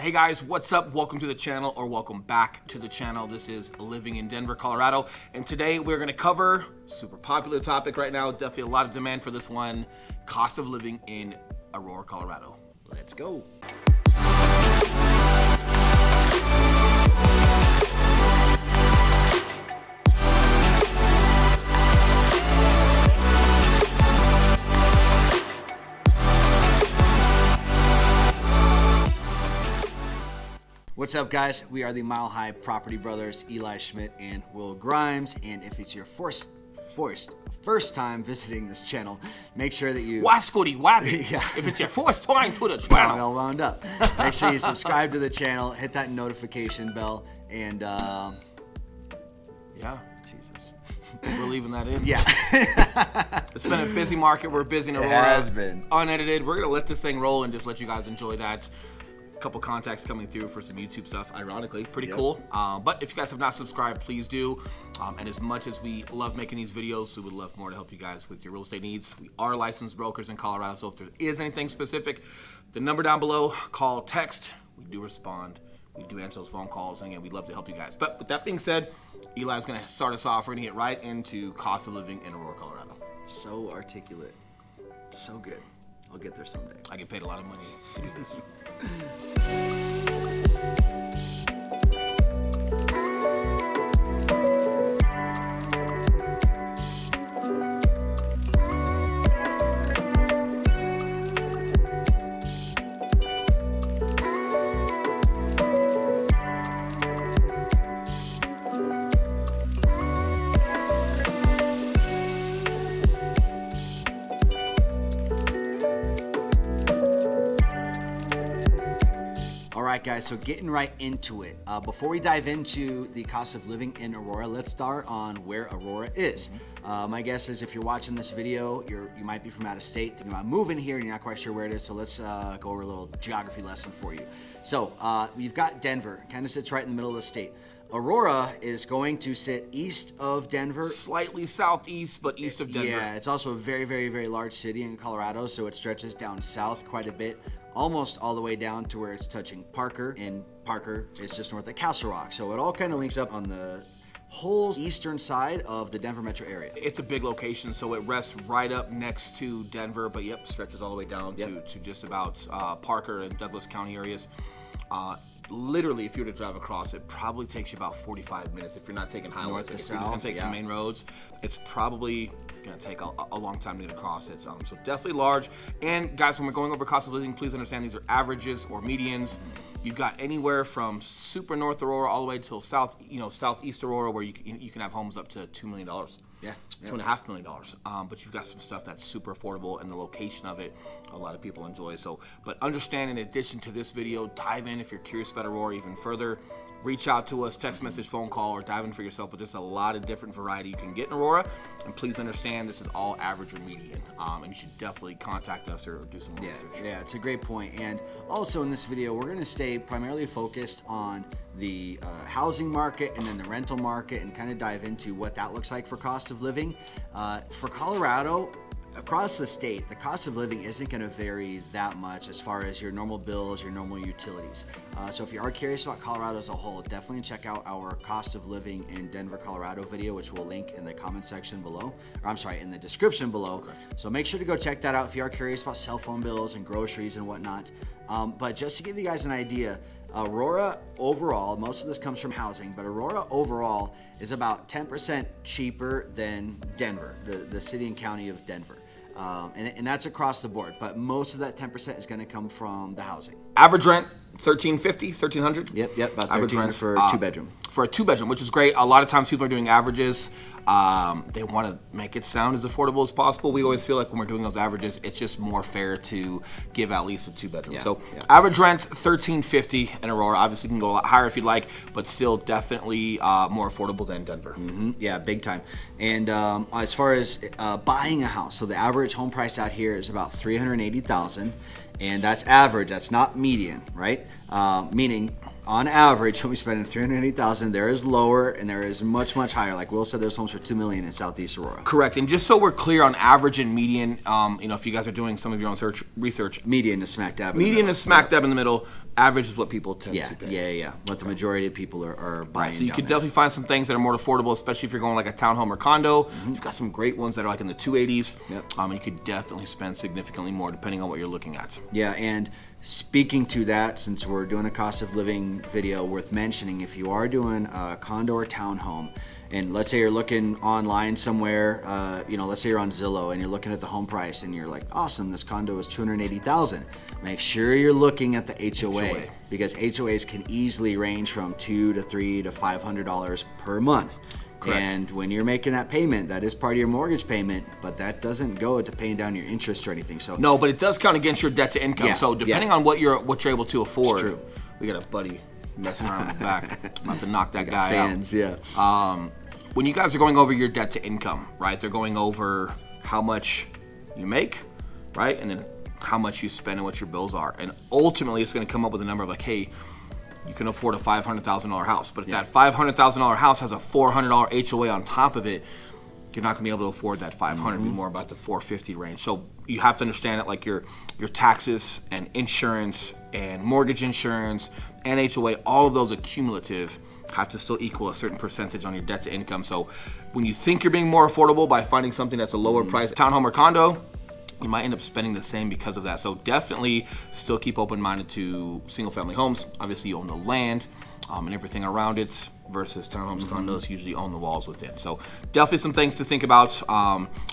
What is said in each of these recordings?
Hey guys, what's up? Welcome to the channel, or welcome back to the channel. This is Living in Denver, Colorado, and today we're going to cover super popular topic right now. Definitely a lot of demand for this one: cost of living in Aurora, Colorado. Let's go. What's up, guys? We are the Mile High Property Brothers, Eli Schmidt and Will Grimes. And if it's your first time visiting this channel, make sure that you... Wascody wappy. Yeah. If it's your first time to the channel. Well wound up. Make sure you subscribe to the channel, hit that notification bell, and Yeah. Jesus. We're leaving that in. Yeah. It's been a busy market. We're busy in Aurora. It has been. Unedited. We're going to let this thing roll and just let you guys enjoy that. Couple contacts coming through for some YouTube stuff, ironically. Pretty cool. But if you guys have not subscribed, please do. And as much as we love making these videos, we would love more to help you guys with your real estate needs. We are licensed brokers in Colorado, so if there is anything specific, the number down below, call, text. We do respond. We do answer those phone calls, and again, we'd love to help you guys. But with that being said, Eli's going to start us off. We're going to get right into cost of living in Aurora, Colorado. So articulate. So good. I'll get there someday. I get paid a lot of money to do this. Alright guys, so getting right into it. Before we dive into the cost of living in Aurora, let's start on where Aurora is. My guess is if you're watching this video, you might be from out of state, thinking about moving here, and you're not quite sure where it is, so let's go over a little geography lesson for you. So, we've got Denver, kind of sits right in the middle of the state. Aurora is going to sit east of Denver. Slightly southeast, but east of Denver. Yeah, it's also a very, very, very large city in Colorado, so it stretches down south quite a bit, almost all the way down to where it's touching Parker, and Parker is just north of Castle Rock. So it all kind of links up on the whole eastern side of the Denver metro area. It's a big location, so it rests right up next to Denver, but stretches all the way down to just about Parker and Douglas County areas. Literally, if you were to drive across, it probably takes you about 45 minutes if you're not taking highways. If you're just going to take some main roads, it's probably going to take a long time to get across it. So definitely large. And guys, when we're going over cost of living, please understand these are averages or medians. You've got anywhere from super north Aurora all the way till southeast Aurora, where you can have homes up to $2 million. Yeah. $2.5 million. But you've got some stuff that's super affordable, and the location of it, a lot of people enjoy. So, but understand, in addition to this video, dive in if you're curious about Aurora even further. Reach out to us, text message, phone call, or dive in for yourself. But there's a lot of different variety you can get in Aurora. And please understand, this is all average or median. And you should definitely contact us or do some more research. Yeah, it's a great point. And also in this video, we're going to stay primarily focused on the housing market and then the rental market, and kind of dive into what that looks like for cost of living. For Colorado, across the state, the cost of living isn't going to vary that much as far as your normal bills, your normal utilities. So if you are curious about Colorado as a whole, definitely check out our cost of living in Denver, Colorado video, which we'll link in the comment section below, or I'm sorry, in the description below. Correct. So make sure to go check that out if you are curious about cell phone bills and groceries and whatnot. But just to give you guys an idea, Aurora overall, most of this comes from housing, but Aurora overall is about 10% cheaper than Denver, the city and county of Denver. And that's across the board, but most of that 10% is going to come from the housing. Average rent, $1,350, $1,300. Yep, about average $1,300 rent for a two-bedroom. For a two-bedroom, which is great. A lot of times people are doing averages. They want to make it sound as affordable as possible. We always feel like when we're doing those averages, it's just more fair to give at least a two-bedroom. Average rent, $1,350 in Aurora. Obviously, you can go a lot higher if you'd like, but still definitely more affordable than Denver. Yeah, big time. And as far as buying a house, so the average home price out here is about $380,000, and that's average. That's not median, right? Meaning, on average, you'll be spending $380,000. There is lower, and there is much, much higher. Like Will said, there's homes for $2 million in Southeast Aurora. Correct. And just so we're clear on average and median, if you guys are doing some of your own research, median is smack dab. Median is smack dab in the middle. Average is what people tend Yeah, to pay. yeah. What the majority of people are buying. So you down could there. definitely find some things that are more affordable, especially if you're going like a townhome or condo. You've got some great ones that are like in the 280s. Yep. You could definitely spend significantly more depending on what you're looking at. Yeah, and speaking to that, since we're doing a cost of living video, worth mentioning, if you are doing a condo or townhome, and let's say you're looking online somewhere, let's say you're on Zillow and you're looking at the home price and you're like, awesome, this condo is $280,000. Make sure you're looking at the HOA, because HOAs can easily range from $200 to $300 to $500 per month. Correct. And when you're making that payment, that is part of your mortgage payment, but that doesn't go to paying down your interest or anything. So no, but it does count against your debt to income. Yeah, So depending on what you're able to afford, It's true. we got a buddy messing around in the back. I'm about to knock that guy fans, out. yeah. When you guys are going over your debt to income, right? They're going over how much you make, right? And then how much you spend and what your bills are. And ultimately, it's going to come up with a number of like, hey, you can afford a $500,000 house. But if that $500,000 house has a $400 HOA on top of it, you're not going to be able to afford that $500. It'll be more about the $450 range. So you have to understand that like your taxes and insurance and mortgage insurance and HOA, all of those are cumulative, have to still equal a certain percentage on your debt to income. So when you think you're being more affordable by finding something that's a lower price, townhome or condo, you might end up spending the same because of that. So definitely still keep open-minded to single-family homes. Obviously, you own the land and everything around it, versus townhomes, condos usually own the walls within. So definitely some things to think about.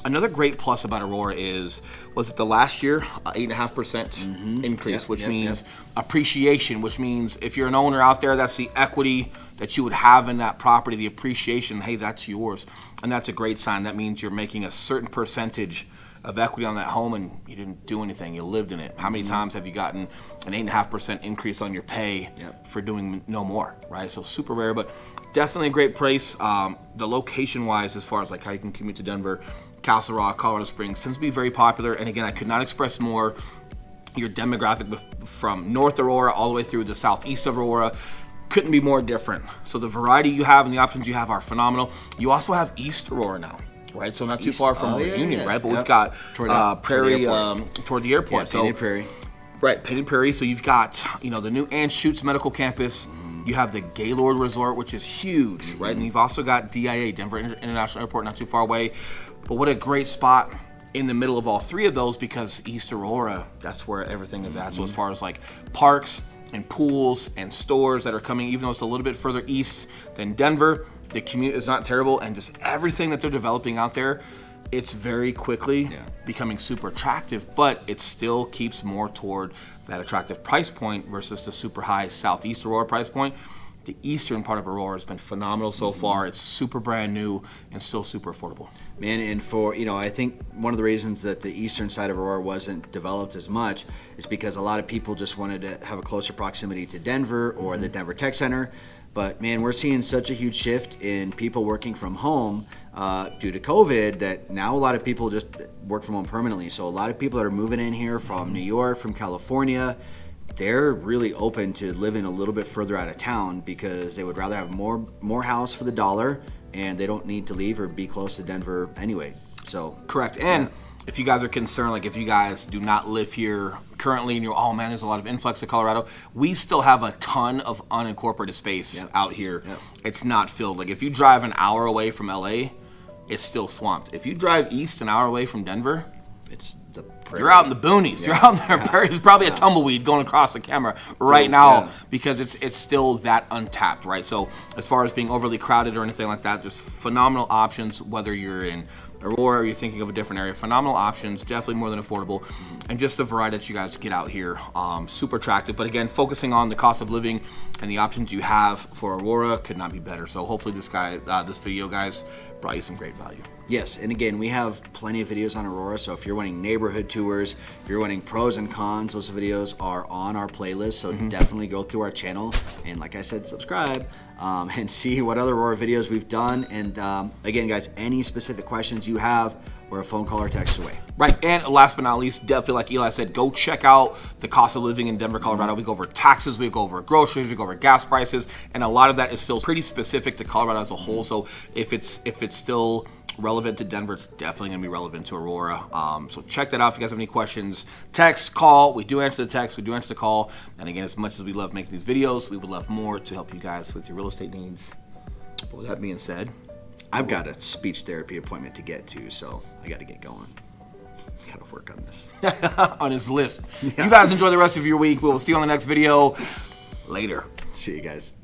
Another great plus about Aurora is, was it the last year, 8.5% increase, which means appreciation, which means if you're an owner out there, that's the equity that you would have in that property, the appreciation, hey, that's yours. And that's a great sign. That means you're making a certain percentage of equity on that home and you didn't do anything, you lived in it. How many times have you gotten an 8.5% increase on your pay for doing no more, right? So super rare, but definitely a great price. The location wise, as far as like how you can commute to Denver, Castle Rock, Colorado Springs tends to be very popular. And again, I could not express more your demographic from North Aurora all the way through the southeast of Aurora. Couldn't be more different. So the variety you have and the options you have are phenomenal. You also have East Aurora now. Right, so not too far from Union, right? But we've got Prairie toward the airport. Yeah, Painted Prairie. Right, Painted Prairie. So you've got the new Ann Schutz Medical Campus. You have the Gaylord Resort, which is huge, right? And you've also got DIA, Denver International Airport, not too far away. But what a great spot in the middle of all three of those, because East Aurora, that's where everything is at. So as far as like parks and pools and stores that are coming, even though it's a little bit further east than Denver, the commute is not terrible, and just everything that they're developing out there, it's very quickly becoming super attractive, but it still keeps more toward that attractive price point versus the super high Southeast Aurora price point. The eastern part of Aurora has been phenomenal so far. It's super brand new and still super affordable. Man, and for, I think one of the reasons that the eastern side of Aurora wasn't developed as much is because a lot of people just wanted to have a closer proximity to Denver or the Denver Tech Center. But man, we're seeing such a huge shift in people working from home due to COVID that now a lot of people just work from home permanently. So a lot of people that are moving in here from New York, from California, they're really open to living a little bit further out of town because they would rather have more house for the dollar, and they don't need to leave or be close to Denver anyway. So correct. And if you guys are concerned, like if you guys do not live here currently and you're, oh man, there's a lot of influx to Colorado, we still have a ton of unincorporated space out here. It's not filled. Like if you drive an hour away from LA, it's still swamped. If you drive east an hour away from Denver, it's the prairie. You're out in the boonies. You're out there. There's probably a tumbleweed going across the camera right now because it's still that untapped, right? So as far as being overly crowded or anything like that, just phenomenal options, whether you're in Aurora or you're thinking of a different area. Phenomenal options, definitely more than affordable, and just the variety that you guys get out here, super attractive. But again, focusing on the cost of living and the options you have for Aurora could not be better. So hopefully this video, guys, brought you some great value. Yes, and again, we have plenty of videos on Aurora, so if you're wanting neighborhood tours, if you're wanting pros and cons, those videos are on our playlist, so definitely go through our channel, and like I said, subscribe, and see what other Aurora videos we've done. And again, guys, any specific questions you have, we're a phone call or text away. Right, and last but not least, definitely like Eli said, go check out the cost of living in Denver, Colorado. We go over taxes, we go over groceries, we go over gas prices, and a lot of that is still pretty specific to Colorado as a whole. So if it's still relevant to Denver. It's definitely going to be relevant to Aurora. So check that out. If you guys have any questions, text, call. We do answer the text. We do answer the call. And again, as much as we love making these videos, we would love more to help you guys with your real estate needs. But with that being said, I've got a speech therapy appointment to get to, so I got to get going. Got to work on this. on his list. Yeah. You guys enjoy the rest of your week. We will see you on the next video. Later. See you guys.